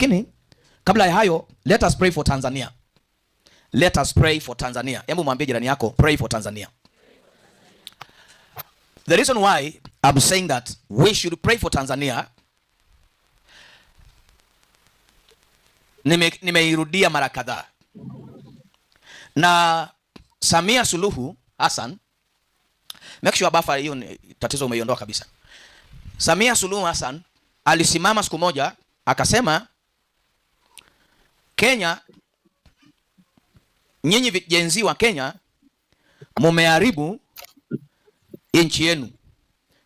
Lakini kabla ya hayo, let us pray for Tanzania. Let us pray for Tanzania. Hebu mwambie jirani yako, pray for Tanzania. The reason why I'm saying that we should pray for Tanzania, nimeirudia mara kadhaa. Na Samia Suluhu Hassan, make sure bafa hiyo tatizo umeiondoa kabisa. Samia Suluhu Hassan alisimama siku moja akasema, Kenya, nyinyi vijana wa Kenya mumeharibu nchi yenu,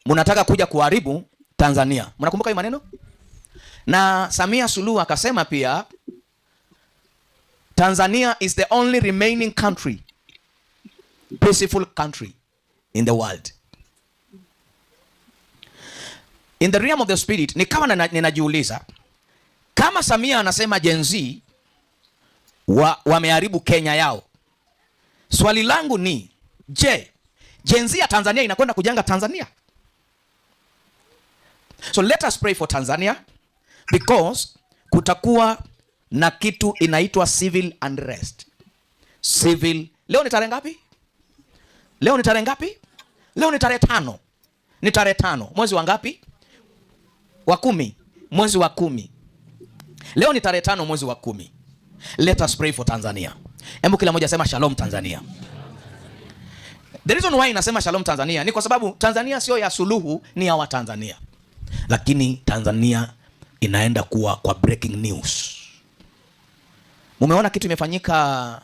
mnataka kuja kuharibu Tanzania. Mnakumbuka hiyo maneno? Na Samia Suluhu akasema pia, Tanzania is the only remaining country, peaceful country in the world. In the realm of the spirit, nikawa ninajiuliza, kama Samia anasema Gen Z wameharibu Kenya yao, swali langu ni, je, Gen Z ya Tanzania inakwenda kujenga Tanzania? So let us pray for Tanzania, because kutakuwa na kitu inaitwa civil unrest. Leo ni tarehe ngapi? Leo ni tarehe ngapi? Leo ni tarehe 5. Ni tarehe 5. Mwezi wa ngapi? Wa 10. Mwezi wa 10. Leo ni tarehe 5 mwezi wa 10. Let us pray for Tanzania. Hebu kila mmoja sema shalom Tanzania. The reason why nasema shalom Tanzania ni kwa sababu Tanzania sio ya Suluhu, ni ya Watanzania. Lakini Tanzania inaenda kuwa kwa breaking news. Mumeona kitu imefanyika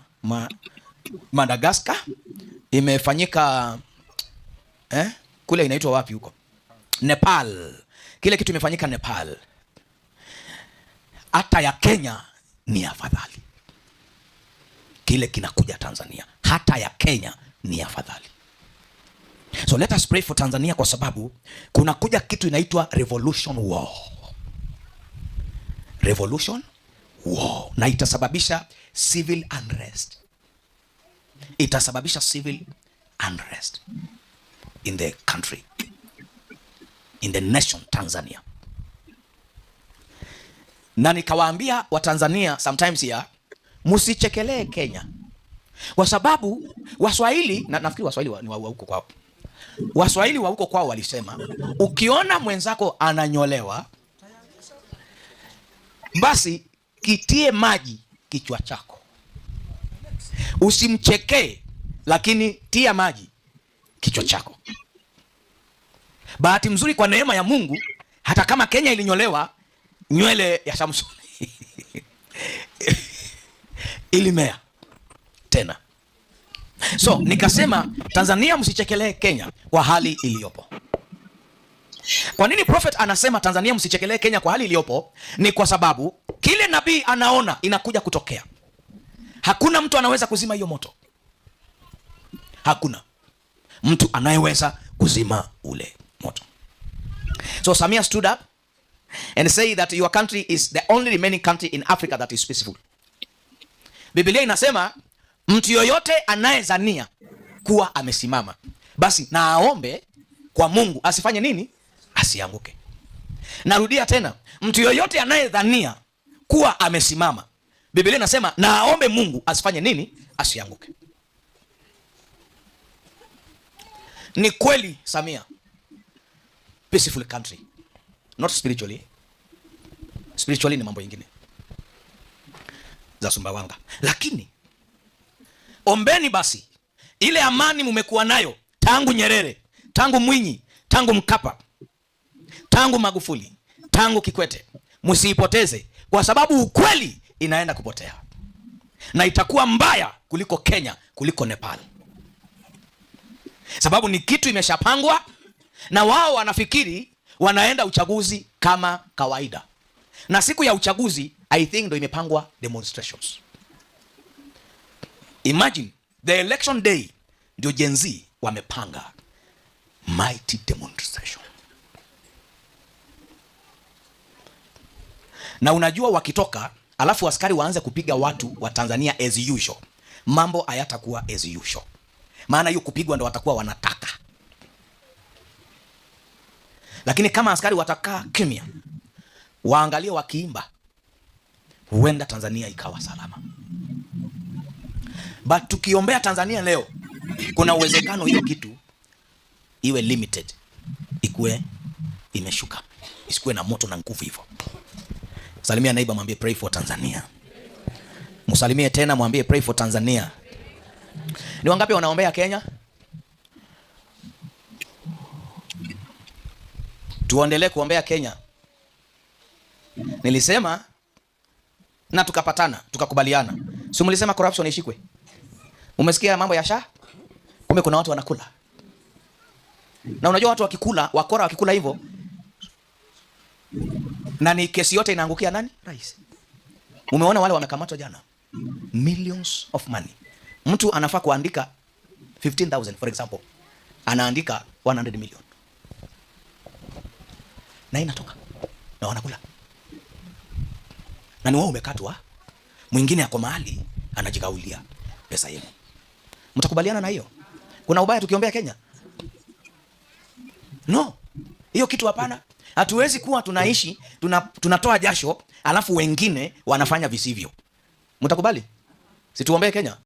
Madagascar, imefanyika kule inaitwa wapi huko? Nepal. Kile kitu imefanyika Nepal. Hata ya Kenya ni afadhali. Kile kinakuja Tanzania, hata ya Kenya ni afadhali. So let us pray for Tanzania, kwa sababu kuna kuja kitu inaitwa revolution war. Revolution war. Na itasababisha civil unrest. Itasababisha civil unrest in the country, in the nation Tanzania. Na nikawaambia wa Tanzania sometimes here, msichekelee Kenya. Kwa sababu Waswahili, na nafikiri Waswahili ni wa huko kwao. Waswahili wa huko kwao walisema, ukiona mwenzako ananyolewa, basi kitie maji kichwa chako. Usimchekee, lakini tia maji kichwa chako. Bahati mzuri kwa neema ya Mungu, hata kama Kenya ilinyolewa, nywele ya Samson ilimea tena. So nikasema Tanzania msichekelee Kenya kwa hali iliyopo. Kwa nini prophet anasema Tanzania msichekelee Kenya kwa hali iliyopo? Ni kwa sababu kile nabii anaona inakuja kutokea. Hakuna mtu anaweza kuzima hiyo moto. Hakuna mtu anayeweza kuzima ule moto. So Samia stood up and say that your country is the only remaining country in Africa that is peaceful. Biblia inasema mtu yoyote anayezania kuwa amesimama, basi na aombe kwa Mungu asifanye nini? Asianguke. Narudia tena, mtu yoyote anayedhania kuwa amesimama, Biblia inasema na aombe Mungu asifanye nini? Asianguke. Ni kweli Samia, peaceful country, not spiritually. Spiritually ni mambo mengine za Sumbawanga. Lakini ombeni basi ile amani mumekuwa nayo tangu Nyerere, tangu Mwinyi, tangu Mkapa, tangu Magufuli, tangu Kikwete, msiipoteze, kwa sababu ukweli inaenda kupotea. Na itakuwa mbaya kuliko Kenya, kuliko Nepal. Sababu ni kitu imeshapangwa, na wao wanafikiri wanaenda uchaguzi kama kawaida. Na siku ya uchaguzi I think ndio imepangwa demonstrations. Imagine the election day ndio Gen Z wamepanga mighty demonstration. Na unajua wakitoka, alafu askari waanze kupiga watu wa Tanzania as usual, mambo hayatakuwa as usual. Maana hiyo kupigwa ndio watakuwa wanataka. Lakini kama askari watakaa kimya, waangalie wakiimba, huenda Tanzania ikawa salama. But tukiombea Tanzania leo, kuna uwezekano hiyo kitu iwe limited, ikuwe imeshuka, isikuwe na moto na nguvu hivyo. Salimia neighbor, mwambie pray for Tanzania. Msalimie tena, mwambie pray for Tanzania. Ni wangapi wanaombea Kenya? Tuendelee kuombea Kenya. Nilisema na tukapatana, tukakubaliana. Si mlisema corruption ishikwe? Umesikia mambo ya SHA? Kumbe kuna watu wanakula. Na unajua watu wakikula, wakora wakikula hivyo, na ni kesi yote inaangukia nani? Rais. Umeona wale wamekamatwa jana? Millions of money. Mtu anafaa kuandika 15,000 for example. Anaandika 100 million. Na inatoka. Na wanakula. Na ni wao umekatwa. Mwingine ako mahali anajikaulia pesa yenu. Mtakubaliana na hiyo? Kuna ubaya tukiombea Kenya? No. Hiyo kitu hapana. Hatuwezi kuwa tunaishi, tunatoa jasho, alafu wengine wanafanya visivyo. Mtakubali? Si tuombee Kenya?